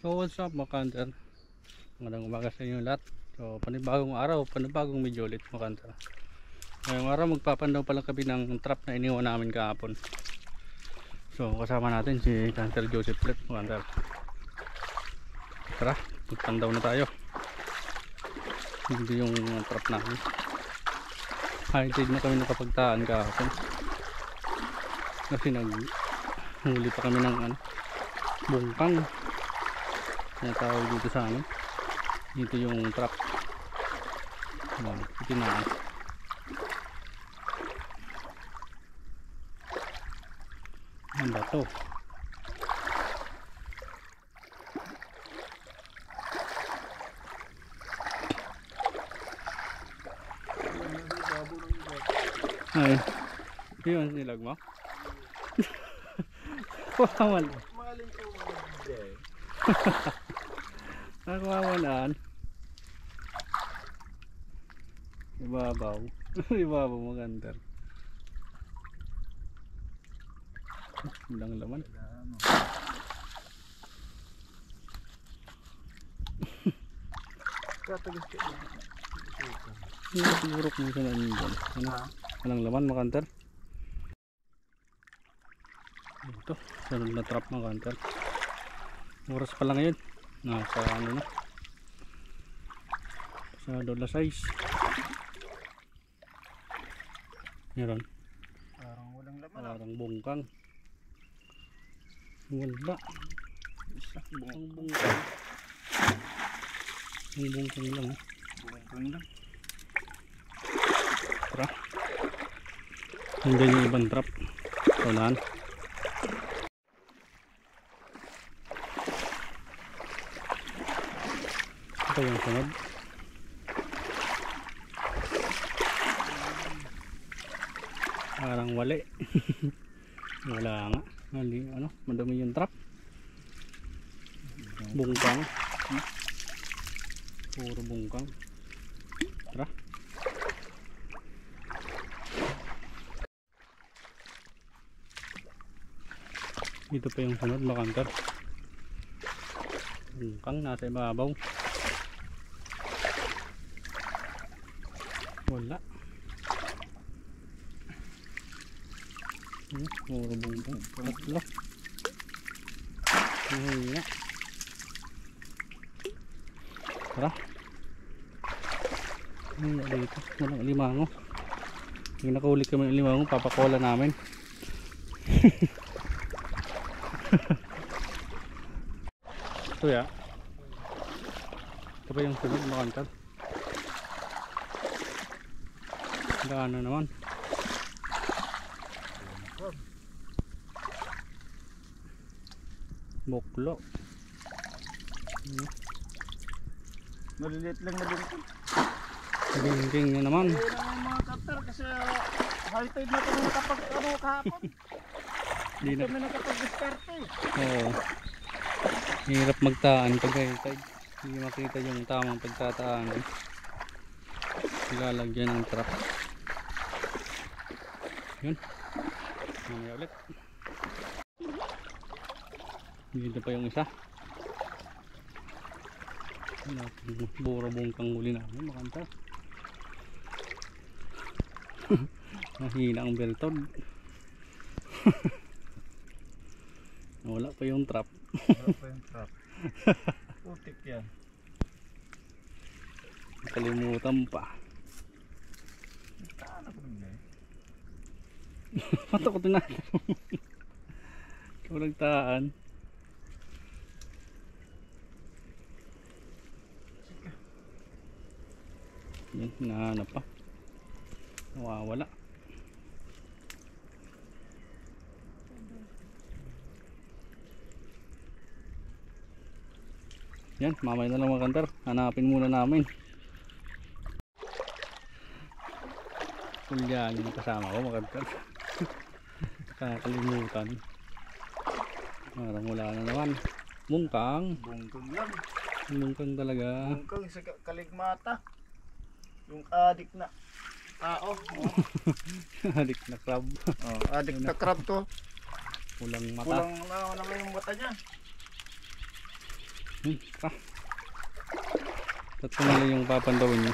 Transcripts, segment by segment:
So what's up mga kanter? Magandang umaga sa inyo lahat. So panibagong araw, panibagong medyo ulit mga kanter. Ngayong araw magpapandaw pa lang kami ng trap na iniwan namin kahapon. So kasama natin si Kanter Joseph Let mga kanter. Tara, magpandaw na tayo. Hindi yung trap namin. High tide na kami nakapagtaan kahapon. Kasi naghuli pa kami ng bungkang. Tinatawag dito sa amin. Dito yung trap. Itinaan. Ang bato. Ay, yun nilag mo? Kawawan. Maling ko mga Nakawawalan. Ibabaw. Ibabaw mo kanter. Walang laman. Katagos ka. Siguro kung saan namin dyan. Walang laman mga kanter. Ito, sunod na trap mga kanter. Oras pa lang ngayon. Nasa ano na. Sa $6. Meron. Parang walang laman. Parang bungkang. Wala. Isa. Ang bungkang. Ang bungkang lang. Bungkang lang. Tara. Hanggang yung ibang trap. Taunahan. Ito yung sunod. Parang wali. Wala nga. Ano, madami yung trap. Bungkang. Puro bungkang. Tara. Dito pa yung sunod mga kanter. Bungkang nasa ibabaw. Wala. Puro bungkang. Tatlo. Wala. Tara. Wala dito. Walang limango. Yung nakahuli kami ng limango, papakola namin. Ito ya. Ito pa yung sunod mga kanter. Gaano naman. Buklo. Maliliit lang na bungkang. Bingking na naman. Ayun ang mga kapter kasi high tide na kami kapag kahapon. Hindi na. Kami nakapag-diskarte. Oo. Hirap magtaan pag high tide. Hindi makita yung tamang pagtataan. Ilalagyan ng trap. Yun. Mamaya ulit. Dito pa yung isa. Buro bungkang huli namin makanta. Mahina ang beltod. Wala pa yung trap. Wala pa yung trap. Putik yan. Nakalimutan pa. Taan ako nung eh. Matakot na. Ikaw nagtaan. Yan, hinahanap pa. Nawawala. Yan, mamaya na lang mga kanter. Hanapin muna namin. Yan yung kasama ko mga kanter. Kakalimutan. Parang wala na naman. Bungkang. Bungkang lang. Bungkang talaga. Bungkang sa kaligmata. Yung adik na tao. Adik na crab. Adik na crab to. Pulang mata. Pulang na yung mata niya. Pa. Tatlo na lang yung papandawin niya.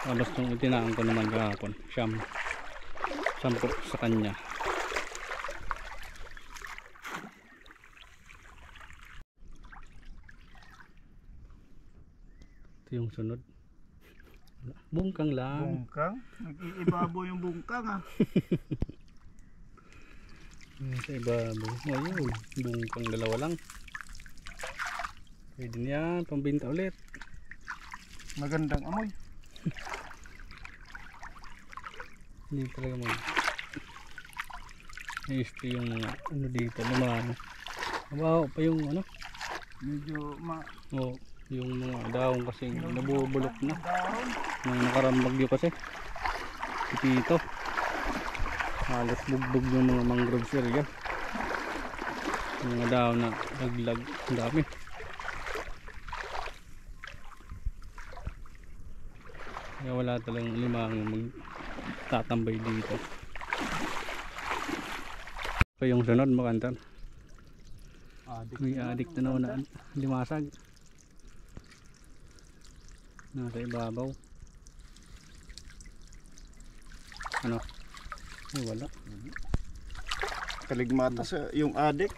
Tapos nung itinaan ko naman kahapon, sampo sa kanya. Ito yung sunod. Bungkang lang. Bungkang? Nag-iibabo yung bungkang ah. Sa ibabaw. Ayun, bungkang dalawa lang. Pwede niya, pambinta ulit. Magandang amoy. Hindi talaga i-stay yung ano dito naman. Mabaho pa yung ano. Medyo O, yung mga daon kasi nabubulok na. dahon. Nung nakarambag yun kasi. Dito. Halos bugbog yung mga mangroves area. Yung mga daon na laglag. Ang dami. Kaya wala talagang limang magtatambay dito. Pa yung sunod makantan. May adik na naman na limasag. Nasa ibabaw. Ano? Ay wala. Kaligmata sa yung adik.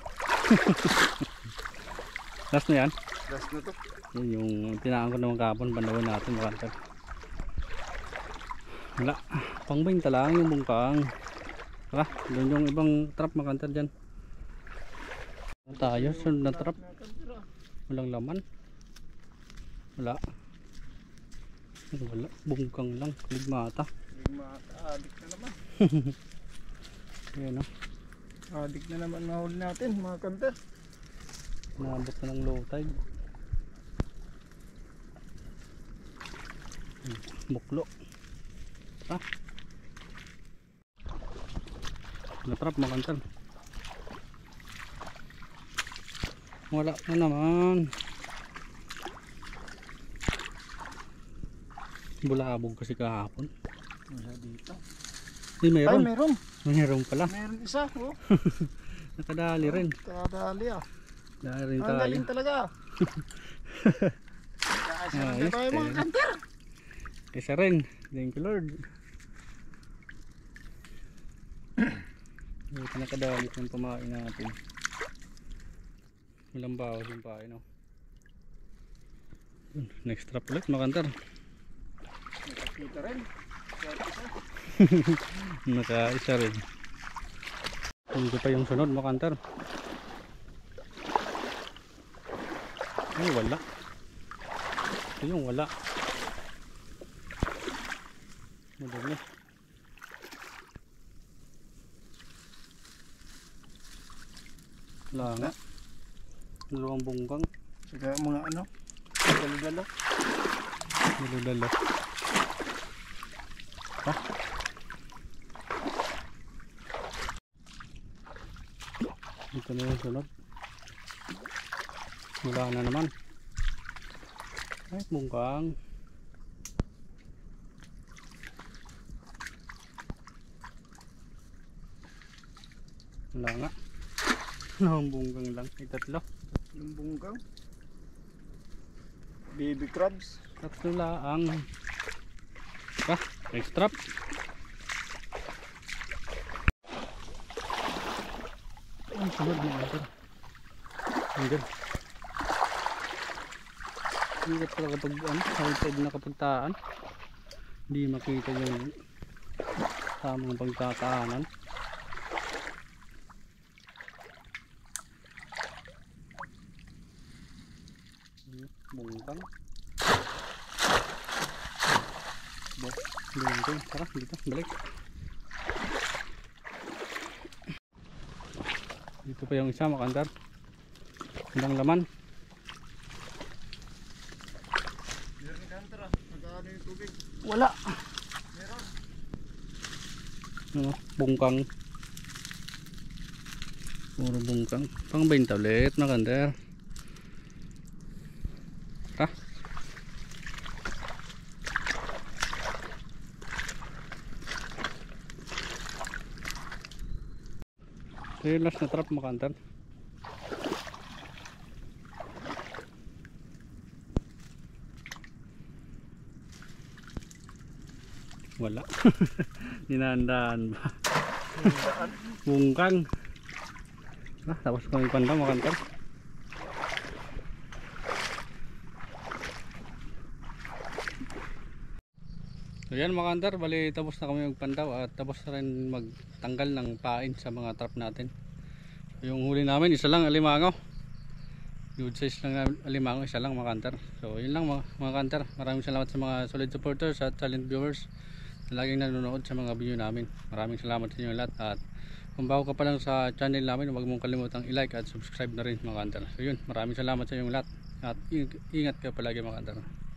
Last na yan. Last na to. Yun yung tinaan ko naman kahapon. Bandawin natin makantan. Wala. Pangbinta lang yung bungkang. Tara, doon yung ibang trap makantan dyan. Tayo, sunod na trap. Walang laman. Wala. Wala. Bungkang lang. Kaligmata. Kaligmata. Adik na naman. Ayan o. Adik na naman nahuli natin mga kanter. Naabot na ng low tide. Buklo. Ah. Natrap makantan. Wala na naman. Bulabog kasi kahapon. Wala dito. Ay mayroon. Ay meron. Mayroon pala. Meron isa. Oh. Nakadali rin. Kadali ah. Dali rin Ang tayo. galing talaga. Kaasa Ayos, tayo mga kanter. Isa rin. Thank you Lord. Ito nakadali yung pamain natin. Walang bawas yung pain. No? Next trap ulit makantar. Nakakita rin. Nakaisa rin. Hindi pa yung sunod makantar. Ay wala. Ito yung wala. Madami. Wala nga. Dalawang bungkang. Saka mga ano. Dalo-dalo. Dalo-dalo. Ha? Ito na yung sunod. Wala na naman. Ay, bungkang. Wala nga. Ang bungkang lang. Itatlo. Yung bungkang. Baby crabs. Tatlo lang. Next trap. Ang sunod na ito. Hanggang. Hindi pala kapag high tide na kapagtaan. Hindi makita yung tamang pagtataanan. Bungkang. Bungkang. Tara dito. Balik. Dito pa yung isa makantar. Walang laman. Meron ni kanter ah. Nagkaano yung tubig. Wala. Meron. Ano, bungkang. Puro bungkang. Pang 20 ulit makantar. Tara. Ito yung last na trap makantar. Wala. Dinandaan ba? Daan. Bungkang. Tapos kami pandaw makantar. So yan mga kantar, bali tapos na kami magpandaw at tapos na rin magtanggal ng pain sa mga trap natin. Yung huli namin isa lang alimango. Good size lang na alimango, isa lang mga kantar. So yun lang mga kantar. Maraming salamat sa mga solid supporters at silent viewers na laging nanonood sa mga video namin. Maraming salamat sa inyo lahat at kung bago ka pa lang sa channel namin, huwag mong kalimutang i-like at subscribe na rin mga kantar. So yun, maraming salamat sa inyong lahat at ingat ka palagi mga kantar.